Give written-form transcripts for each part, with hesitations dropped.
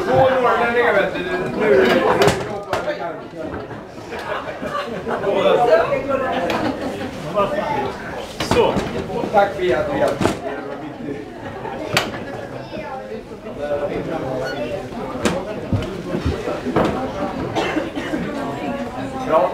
Så norrlänningar vet du. Så. Tack för att du hjälpte. Bra.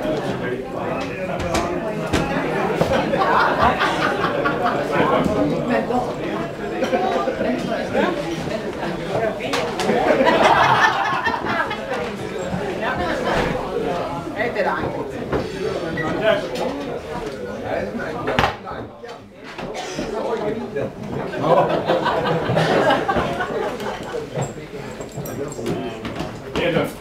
Det är lugnt.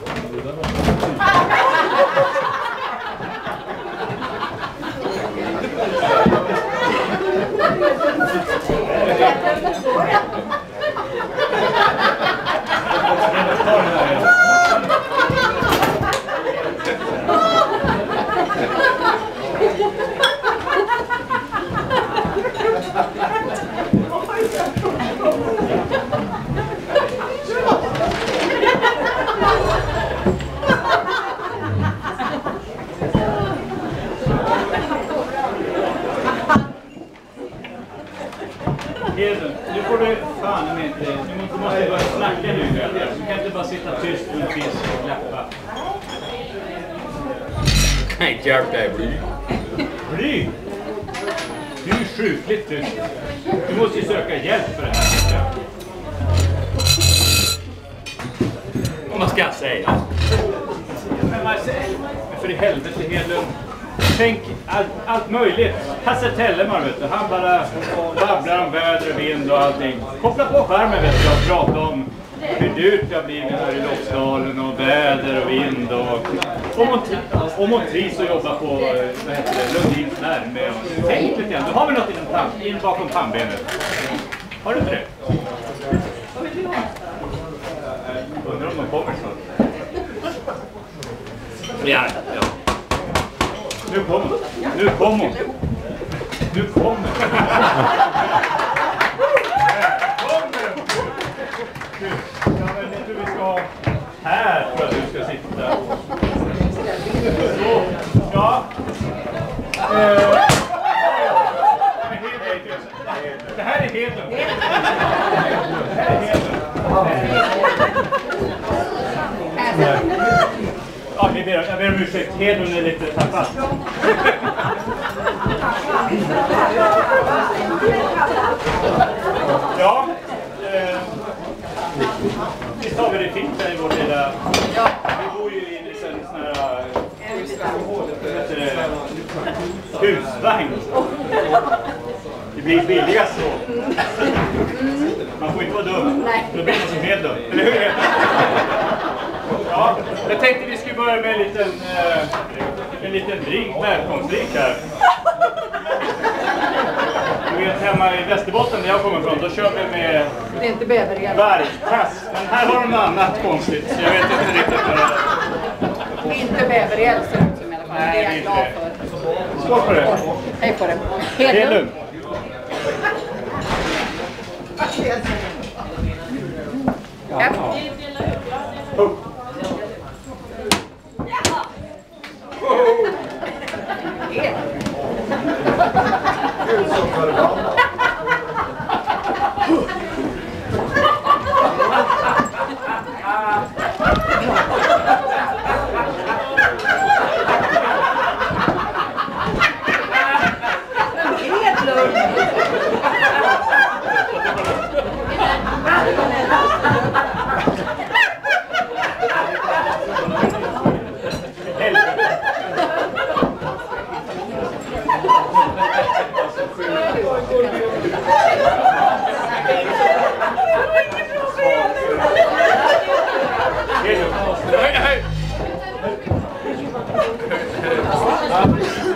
Nu får du fan inte, du måste börja snacka nu. Du kan inte bara sitta tyst och en fisk och klappa. Nej, hjälp dig, Bly. Bly! Du är sjukligt tyst. Du måste ju söka hjälp för det här. Vad ska jag säga? Men för i helvete, Hedlund. Tänk allt möjligt. Hasse Tellemar, vet du. Han bara babblar om väder och vind och allting. Koppla på skärmen, vet du, och prata om hur dyrt det har blivit här i Lofsdalen och väder och vind och Montris och jobba på Lundins värme. Tänk lite grann. Du har väl något in bakom pannbenet? Har du inte det? Undrar om de kommer snart. Ja. Nu kommer hon. Nu kommer hon. Nu kommer hon. Ja, men jag tror vi ska ha här för att du ska sitta. Så, ja. Det här är Hedlund. Det här är Hedlund. Ja, jag ber om ursäkt. Hedlund är lite tappad. Ja. Visst har vi det fint här i vår lilla... Vi bor ju i en sån här... husvagn. Det blir billigast så. Man får inte vara dum. Då blir man som Hedlund. Eller hur? Ja, jag tänkte vi skulle börja med en liten drink, välkomstdrink här. Du vet, hemma i Västerbotten där jag kommer från, då kör vi med det är inte bävergäll. Vargtass. Men här har de något annat konstigt, så jag vet inte riktigt vad det är. Det är inte bävergäll ser ut som i alla fall. Nej, det är jag glad för. Skål på det. Hej på det. Hedlund. Ja.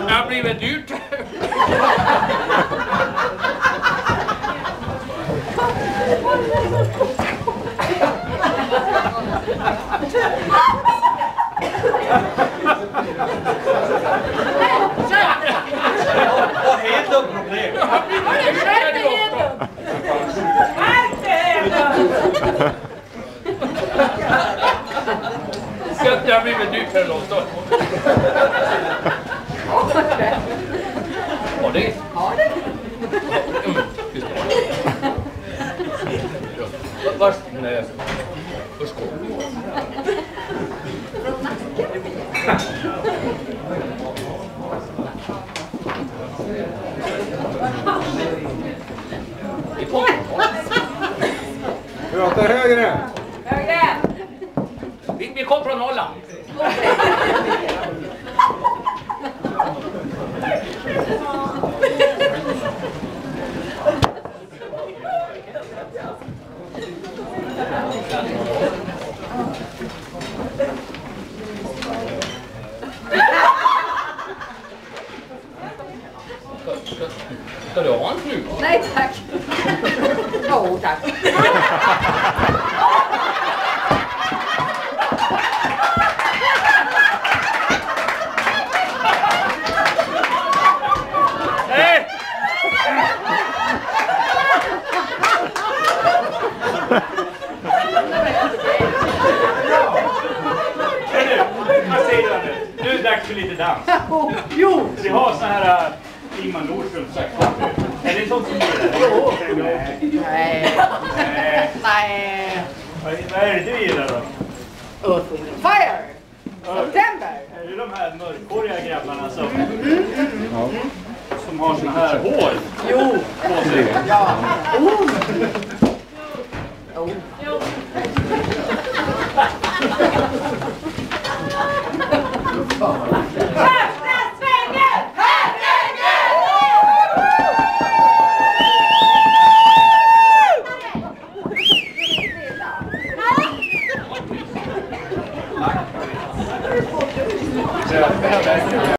Det har blivit dyrt. Vad är det problem? har blivit dyrt för en lång stund. Ja, det är... Ja, det. Varsågod. Prata högre! Högre! Vi kom från Norrland. Ska du ha en fru? Nej, tack. Jo, tack. Nej! Vad säger du, Anders? Nu är det dags för lite dans. Jo! Vi har såna här Ingmar Nordströms saxofon. Är det sånt som gillar? Jo! Nej. Nej. Vad är det du gillar då? Earth, Wind and Fire. September. Är det de här mörkhåriga grabbarna som har såna här hår Jo. på sig? Ja. Oh.